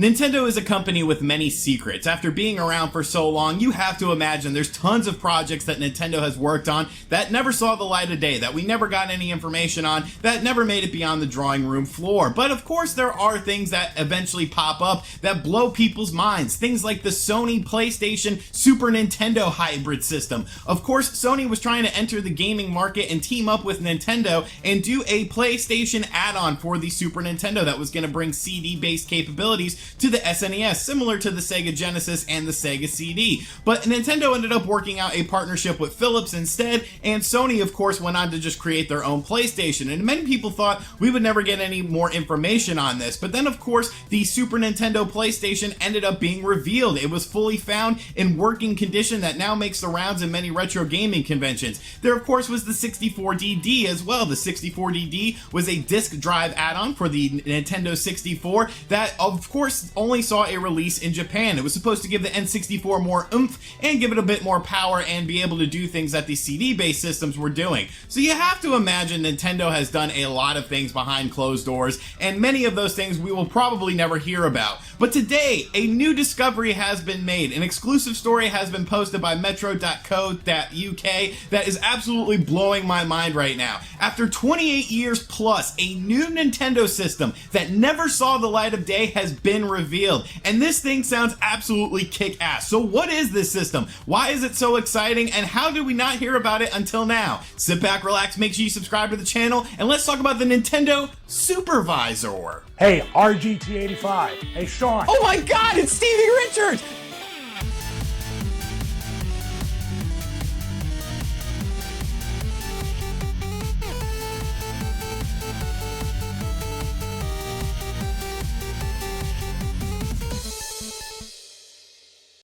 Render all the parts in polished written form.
Nintendo is a company with many secrets. After being around for so long, you have to imagine there's tons of projects that Nintendo has worked on that never saw the light of day, that we never got any information on, that never made it beyond the drawing room floor. But of course there are things that eventually pop up that blow people's minds. Things like the Sony PlayStation Super Nintendo hybrid system. Of course, Sony was trying to enter the gaming market and team up with Nintendo and do a PlayStation add-on for the Super Nintendo that was going to bring CD-based capabilities to the SNES, similar to the Sega Genesis and the Sega CD. But Nintendo ended up working out a partnership with Philips instead, and Sony of course went on to just create their own PlayStation, and many people thought we would never get any more information on this. But then of course the Super Nintendo PlayStation ended up being revealed. It was fully found in working condition that now makes the rounds in many retro gaming conventions. There of course was the 64DD as well. The 64DD was a disk drive add-on for the Nintendo 64 that of course only saw a release in Japan. It was supposed to give the N64 more oomph and give it a bit more power and be able to do things that the CD-based systems were doing. So you have to imagine Nintendo has done a lot of things behind closed doors, and many of those things we will probably never hear about. But today, a new discovery has been made. An exclusive story has been posted by metro.co.uk that is absolutely blowing my mind right now. After 28 years plus, a new Nintendo system that never saw the light of day has been revealed, and this thing sounds absolutely kick-ass. So what is this system? Why is it so exciting, and how did we not hear about it until now? Sit back, relax, make sure you subscribe to the channel, and let's talk about the Nintendo Supervisor. Hey, RGT 85. Hey, Sean. Oh my God, it's Stevie Richards!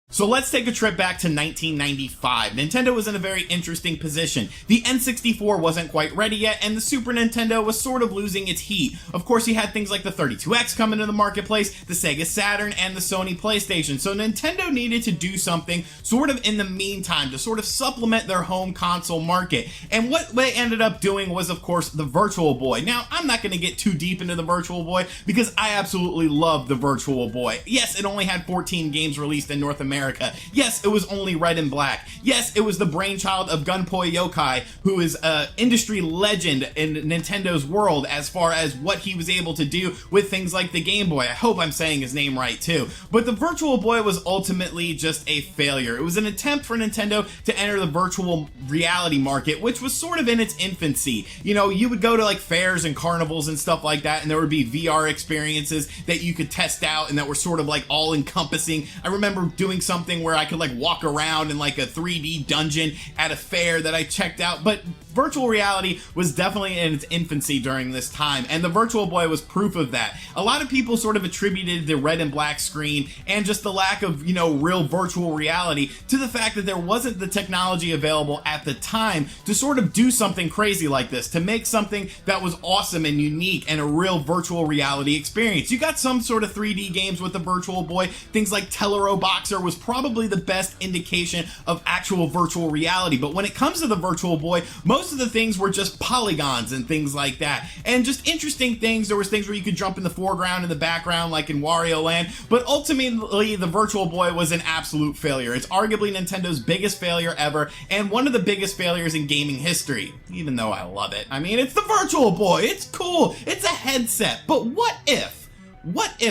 So let's take a trip back to 1995. Nintendo was in a very interesting position. The N64 wasn't quite ready yet, and the Super Nintendo was sort of losing its heat. Of course, you had things like the 32X come into the marketplace, the Sega Saturn, and the Sony PlayStation. So Nintendo needed to do something sort of in the meantime to sort of supplement their home console market. And what they ended up doing was, of course, the Virtual Boy. Now, I'm not going to get too deep into the Virtual Boy because I absolutely love the Virtual Boy. Yes, it only had 14 games released in North America. Yes, it was only red and black. Yes, it was the brainchild of Gunpei Yokoi, who is an industry legend in Nintendo's world as far as what he was able to do with things like the Game Boy. I hope I'm saying his name right too. But the Virtual Boy was ultimately just a failure. It was an attempt for Nintendo to enter the virtual reality market, which was sort of in its infancy. You know, you would go to like fairs and carnivals and stuff like that, and there would be VR experiences that you could test out and that were sort of like all encompassing. I remember doing something where I could like walk around in like a 3D dungeon at a fair that I checked out, but virtual reality was definitely in its infancy during this time, and the Virtual Boy was proof of that. A lot of people sort of attributed the red and black screen and just the lack of, you know, real virtual reality to the fact that there wasn't the technology available at the time to sort of do something crazy like this, to make something that was awesome and unique and a real virtual reality experience. You got some sort of 3D games with the Virtual Boy. Things like Tellero Boxer was probably the best indication of actual virtual reality, but when it comes to the Virtual Boy, most of the things were just polygons and things like that, and just interesting things. There was things where you could jump in the foreground and the background like in Wario Land, but ultimately the Virtual Boy was an absolute failure. It's arguably Nintendo's biggest failure ever, and one of the biggest failures in gaming history, even though I love it. I mean, it's the Virtual Boy, it's cool, it's a headset, but what if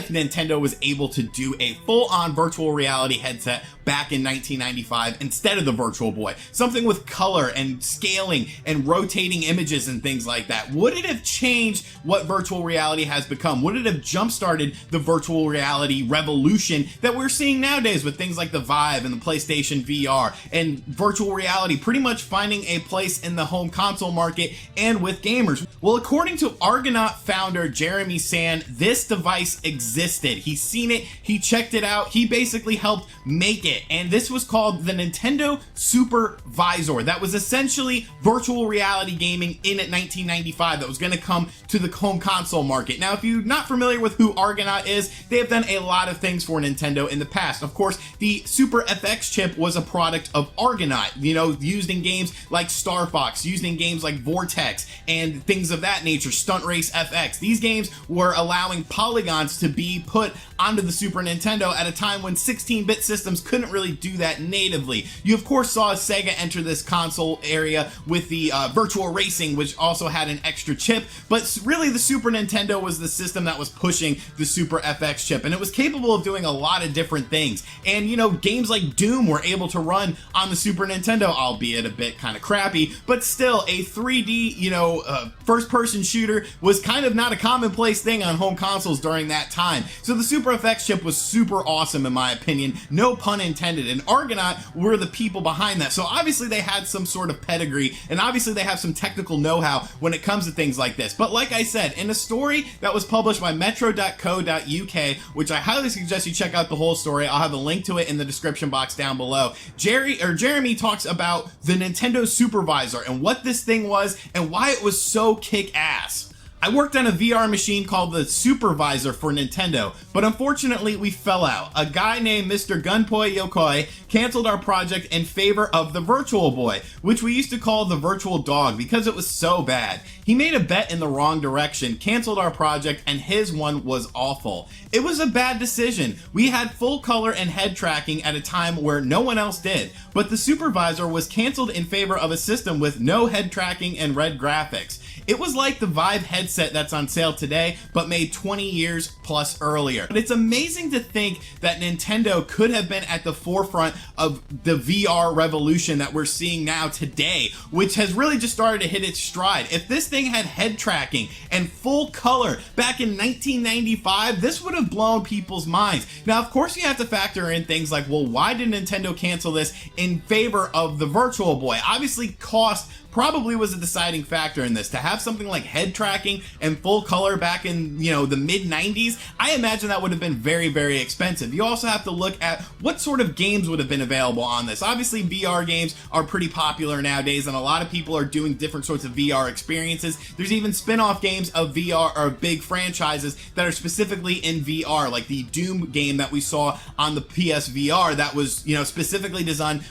Nintendo was able to do a full-on virtual reality headset back in 1995 instead of the Virtual Boy? Something with color and scaling and rotating images and things like that. Would it have changed what virtual reality has become? Would it have jump-started the virtual reality revolution that we're seeing nowadays with things like the Vive and the PlayStation VR and virtual reality pretty much finding a place in the home console market and with gamers? Well, according to Argonaut founder Jeremy Sand, this device existed. He's seen it, he checked it out, he basically helped make it, and this was called the Nintendo Super Visor. That was essentially virtual reality gaming in 1995 that was going to come to the home console market. Now, if you're not familiar with who Argonaut is, they have done a lot of things for Nintendo in the past. Of course, the Super FX chip was a product of Argonaut, you know, used in games like Star Fox, used in games like Vortex, and things of that nature, Stunt Race FX. These games were allowing polygons to be put onto the Super Nintendo at a time when 16-bit systems couldn't really do that natively. You of course saw Sega enter this console area with the Virtual Racing, which also had an extra chip, but really the Super Nintendo was the system that was pushing the Super FX chip, and it was capable of doing a lot of different things. And you know, games like Doom were able to run on the Super Nintendo, albeit a bit kind of crappy, but still a 3D, you know, first-person shooter was kind of not a commonplace thing on home consoles during that time. So the Super FX chip was super awesome in my opinion, no pun intended, and Argonaut were the people behind that. So obviously they had some sort of pedigree, and obviously they have some technical know-how when it comes to things like this. But like I said, in a story that was published by metro.co.uk, which I highly suggest you check out the whole story, I'll have a link to it in the description box down below, Jeremy talks about the Nintendo Supervisor and what this thing was and why it was so kick-ass. I worked on a VR machine called the Supervisor for Nintendo, but unfortunately we fell out. A guy named Mr. Gunpei Yokoi canceled our project in favor of the Virtual Boy, which we used to call the Virtual Dog because it was so bad. He made a bet in the wrong direction, canceled our project, and his one was awful. It was a bad decision. We had full color and head tracking at a time where no one else did, but the Supervisor was canceled in favor of a system with no head tracking and red graphics. It was like the Vive headset that's on sale today, but made 20 years plus earlier. But it's amazing to think that Nintendo could have been at the forefront of the VR revolution that we're seeing now today, which has really just started to hit its stride. If this thing had head tracking and full color back in 1995, this would have blown people's minds. Now, of course, you have to factor in things like, well, why did Nintendo cancel this in favor of the Virtual Boy? Obviously, cost probably was a deciding factor in this. To have something like head tracking and full color back in, you know, the mid-90s, I imagine that would have been very, very expensive. You also have to look at what sort of games would have been available on this. Obviously, VR games are pretty popular nowadays, and a lot of people are doing different sorts of VR experiences. There's even spin-off games of VR or big franchises that are specifically in VR, like the Doom game that we saw on the PSVR that was, you know, specifically designed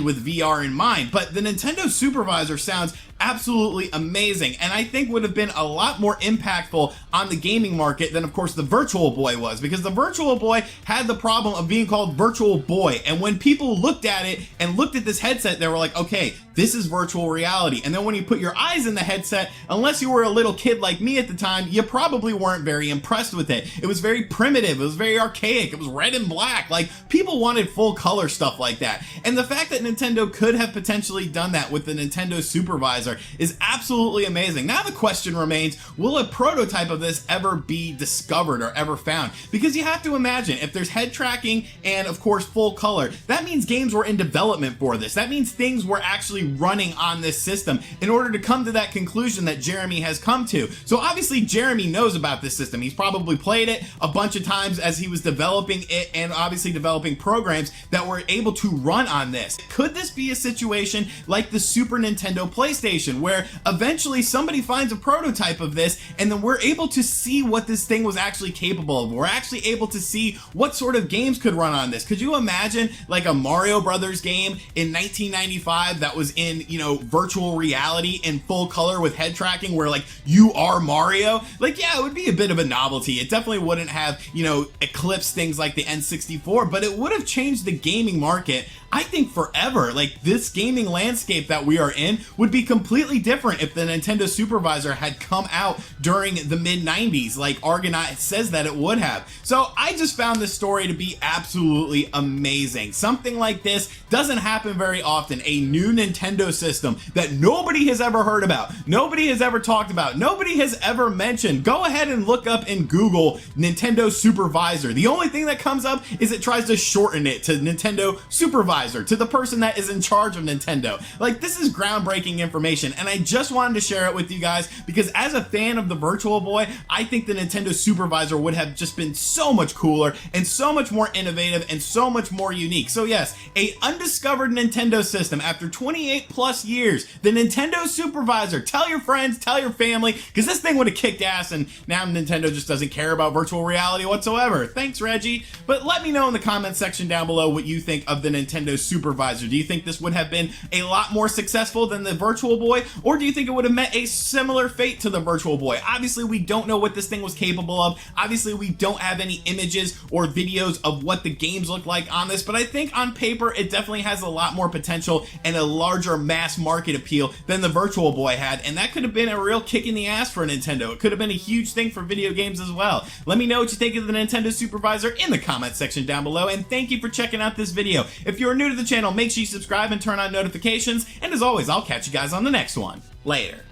with VR in mind. But the Nintendo Supervisor sounds absolutely amazing, and I think would have been a lot more impactful on the gaming market than of course the Virtual Boy was, because the Virtual Boy had the problem of being called Virtual Boy, and when people looked at it and looked at this headset, they were like, okay, this is virtual reality. And then when you put your eyes in the headset, unless you were a little kid like me at the time, you probably weren't very impressed with it. It was very primitive, it was very archaic, it was red and black, like people wanted full color stuff like that. And the fact that Nintendo could have potentially done that with the Nintendo Supervisor is absolutely amazing. Now the question remains, will a prototype of this ever be discovered or ever found? Because you have to imagine, if there's head tracking and of course full color, that means games were in development for this. That means things were actually running on this system in order to come to that conclusion that Jeremy has come to. So obviously Jeremy knows about this system. He's probably played it a bunch of times as he was developing it, and obviously developing programs that were able to run on this. Could this be a situation like the Super Nintendo PlayStation, where eventually somebody finds a prototype of this and then we're able to see what this thing was actually capable of? We're actually able to see what sort of games could run on this. Could you imagine like a Mario Brothers game in 1995 that was in, you know, virtual reality in full color with head tracking where like you are Mario? Like, yeah, it would be a bit of a novelty. It definitely wouldn't have, you know, eclipsed things like the N64, but it would have changed the gaming market, I think, forever. Like, this gaming landscape that we are in would be completely different if the Nintendo Supervisor had come out during the mid-90s, like Argonaut says that it would have. So I just found this story to be absolutely amazing. Something like this doesn't happen very often. A new Nintendo system that nobody has ever heard about, nobody has ever talked about, nobody has ever mentioned. Go ahead and look up in Google Nintendo Supervisor. The only thing that comes up is it tries to shorten it to Nintendo Supervisor, to the person that is in charge of Nintendo. Like, this is groundbreaking information, and I just wanted to share it with you guys because as a fan of the Virtual Boy, I think the Nintendo Supervisor would have just been so much cooler and so much more innovative and so much more unique. So yes, a undiscovered Nintendo system after 28 plus years, the Nintendo Supervisor. Tell your friends, tell your family, because this thing would have kicked ass, and now Nintendo just doesn't care about virtual reality whatsoever. Thanks, Reggie. But let me know in the comments section down below what you think of the Nintendo Nintendo Supervisor? Do you think this would have been a lot more successful than the Virtual Boy, or do you think it would have met a similar fate to the Virtual Boy? Obviously, we don't know what this thing was capable of. Obviously, we don't have any images or videos of what the games look like on this, but I think on paper, it definitely has a lot more potential and a larger mass market appeal than the Virtual Boy had, and that could have been a real kick in the ass for Nintendo. It could have been a huge thing for video games as well. Let me know what you think of the Nintendo Supervisor in the comment section down below, and thank you for checking out this video. If you're new to the channel, make sure you subscribe and turn on notifications, and as always, I'll catch you guys on the next one. Later.